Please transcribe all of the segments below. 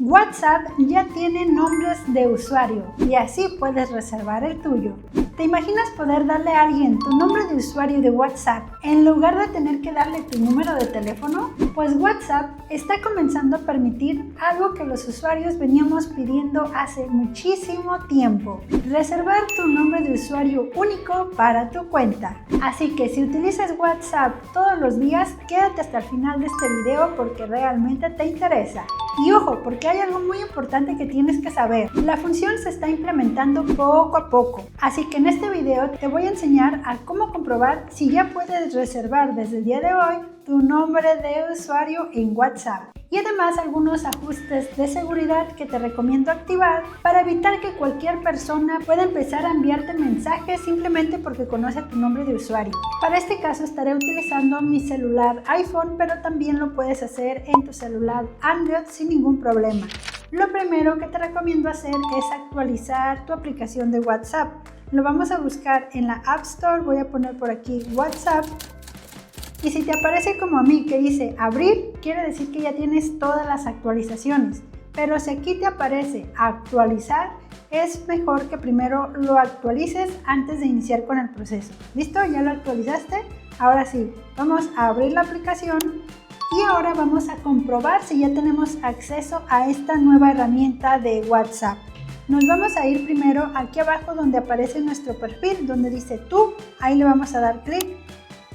WhatsApp ya tiene nombres de usuario y así puedes reservar el tuyo. ¿Te imaginas poder darle a alguien tu nombre de usuario de WhatsApp en lugar de tener que darle tu número de teléfono? Pues WhatsApp está comenzando a permitir algo que los usuarios veníamos pidiendo hace muchísimo tiempo: reservar tu nombre de usuario único para tu cuenta. Así que si utilizas WhatsApp todos los días, quédate hasta el final de este video porque realmente te interesa. Y ojo, porque hay algo muy importante que tienes que saber. La función se está implementando poco a poco, así que en este video te voy a enseñar a cómo comprobar si ya puedes reservar desde el día de hoy tu nombre de usuario en WhatsApp. Y además algunos ajustes de seguridad que te recomiendo activar para evitar que cualquier persona pueda empezar a enviarte mensajes simplemente porque conoce tu nombre de usuario. Para este caso estaré utilizando mi celular iPhone, pero también lo puedes hacer en tu celular Android sin ningún problema. Lo primero que te recomiendo hacer es actualizar tu aplicación de WhatsApp. Lo vamos a buscar en la App Store, voy a poner por aquí WhatsApp. Y si te aparece como a mí que dice abrir, quiere decir que ya tienes todas las actualizaciones. Pero si aquí te aparece actualizar, es mejor que primero lo actualices antes de iniciar con el proceso. ¿Listo? ¿Ya lo actualizaste? Ahora sí, vamos a abrir la aplicación y ahora vamos a comprobar si ya tenemos acceso a esta nueva herramienta de WhatsApp. Nos vamos a ir primero aquí abajo donde aparece nuestro perfil, donde dice tú, ahí le vamos a dar clic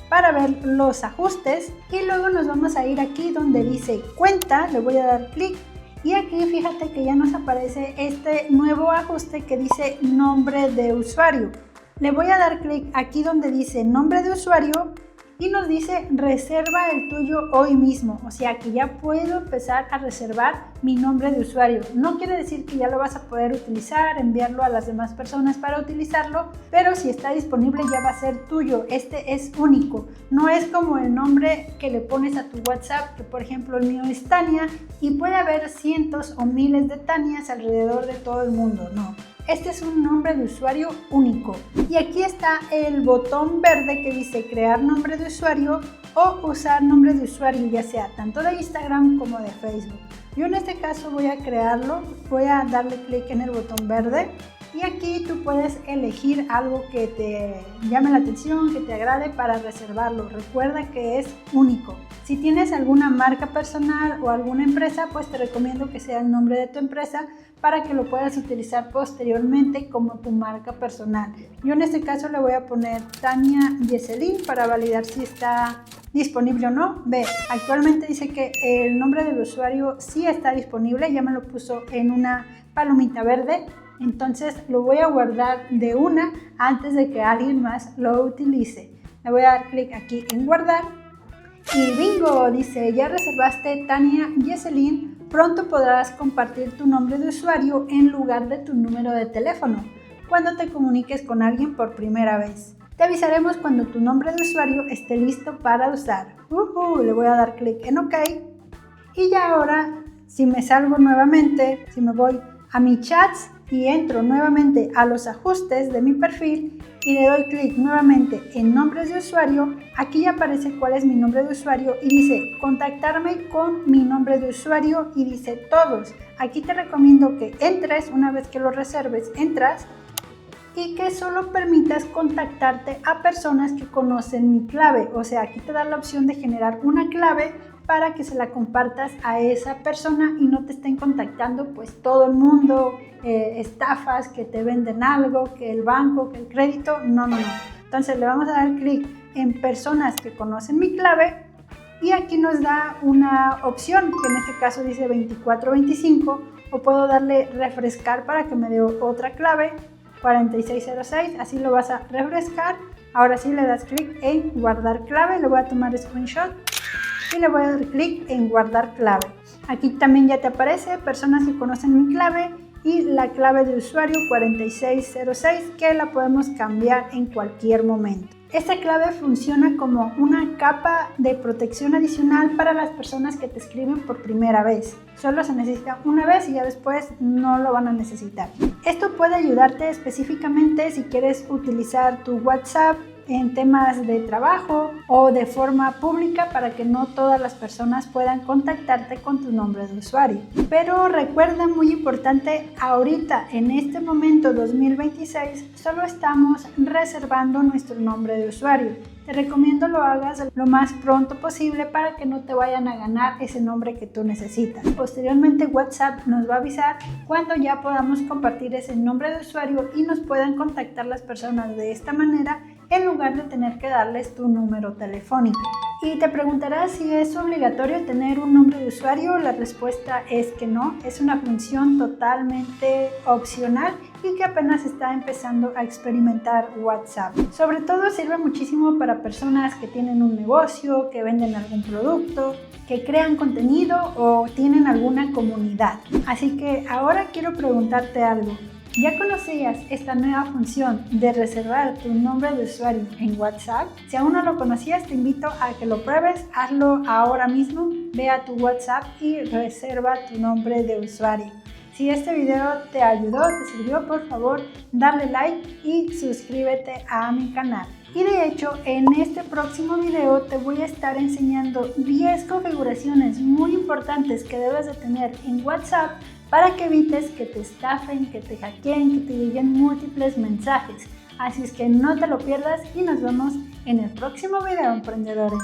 para ver los ajustes y luego nos vamos a ir aquí donde dice cuenta, le voy a dar clic y aquí fíjate que ya nos aparece este nuevo ajuste que dice nombre de usuario. Le voy a dar clic aquí donde dice nombre de usuario y nos dice reserva el tuyo hoy mismo, o sea que ya puedo empezar a reservar mi nombre de usuario. No quiere decir que ya lo vas a poder utilizar, enviarlo a las demás personas para utilizarlo, pero si está disponible ya va a ser tuyo. Este es único, no es como el nombre que le pones a tu WhatsApp, que por ejemplo el mío es Tania y puede haber cientos o miles de Tanias alrededor de todo el mundo, no. Este es un nombre de usuario único. Y aquí está el botón verde que dice crear nombre de usuario o usar nombre de usuario, ya sea tanto de Instagram como de Facebook. Yo en este caso voy a crearlo, voy a darle clic en el botón verde y aquí tú puedes elegir algo que te llame la atención, que te agrade para reservarlo. Recuerda que es único. Si tienes alguna marca personal o alguna empresa, pues te recomiendo que sea el nombre de tu empresa para que lo puedas utilizar posteriormente como tu marca personal. Yo en este caso le voy a poner Tania Yeselin para validar si está disponible o no. Ve, actualmente dice que el nombre del usuario sí está disponible, ya me lo puso en una palomita verde. Entonces lo voy a guardar de una antes de que alguien más lo utilice. Le voy a dar clic aquí en guardar y bingo, dice ya reservaste Tania Yeselin, pronto podrás compartir tu nombre de usuario en lugar de tu número de teléfono cuando te comuniques con alguien por primera vez. Te avisaremos cuando tu nombre de usuario esté listo para usar. Le voy a dar clic en OK y ya ahora si me salgo nuevamente, si me voy a mis chats y entro nuevamente a los ajustes de mi perfil y le doy clic nuevamente en nombres de usuario, aquí ya aparece cuál es mi nombre de usuario y dice contactarme con mi nombre de usuario y dice todos. Aquí te recomiendo que entres, una vez que lo reserves, entras y que solo permitas contactarte a personas que conocen mi clave. O sea, aquí te da la opción de generar una clave para que se la compartas a esa persona y no te estén contactando pues todo el mundo, estafas, que te venden algo, que el banco, que el crédito, no. Entonces le vamos a dar clic en personas que conocen mi clave y aquí nos da una opción que en este caso dice 2425 o puedo darle refrescar para que me dé otra clave 4606, así lo vas a refrescar. Ahora sí le das clic en guardar clave, le voy a tomar screenshot y le voy a dar clic en guardar clave. Aquí también ya te aparece personas que conocen mi clave y la clave de usuario 4606 que la podemos cambiar en cualquier momento. Esta clave funciona como una capa de protección adicional para las personas que te escriben por primera vez. Solo se necesita una vez y ya después no lo van a necesitar. Esto puede ayudarte específicamente si quieres utilizar tu WhatsApp en temas de trabajo o de forma pública para que no todas las personas puedan contactarte con tu nombre de usuario. Pero recuerda, muy importante, ahorita en este momento 2026 solo estamos reservando nuestro nombre de usuario. Te recomiendo lo hagas lo más pronto posible para que no te vayan a ganar ese nombre que tú necesitas. Posteriormente WhatsApp nos va a avisar cuando ya podamos compartir ese nombre de usuario y nos puedan contactar las personas de esta manera en lugar de tener que darles tu número telefónico. Y te preguntarás si es obligatorio tener un nombre de usuario. La respuesta es que no, es una función totalmente opcional y que apenas está empezando a experimentar WhatsApp. Sobre todo sirve muchísimo para personas que tienen un negocio, que venden algún producto, que crean contenido o tienen alguna comunidad. Así que ahora quiero preguntarte algo. ¿Ya conocías esta nueva función de reservar tu nombre de usuario en WhatsApp? Si aún no lo conocías, te invito a que lo pruebes. Hazlo ahora mismo. Ve a tu WhatsApp y reserva tu nombre de usuario. Si este video te ayudó, te sirvió, por favor, dale like y suscríbete a mi canal. Y de hecho, en este próximo video te voy a estar enseñando 10 configuraciones muy importantes que debes de tener en WhatsApp para que evites que te estafen, que te hackeen, que te lleguen múltiples mensajes. Así es que no te lo pierdas y nos vemos en el próximo video, emprendedores.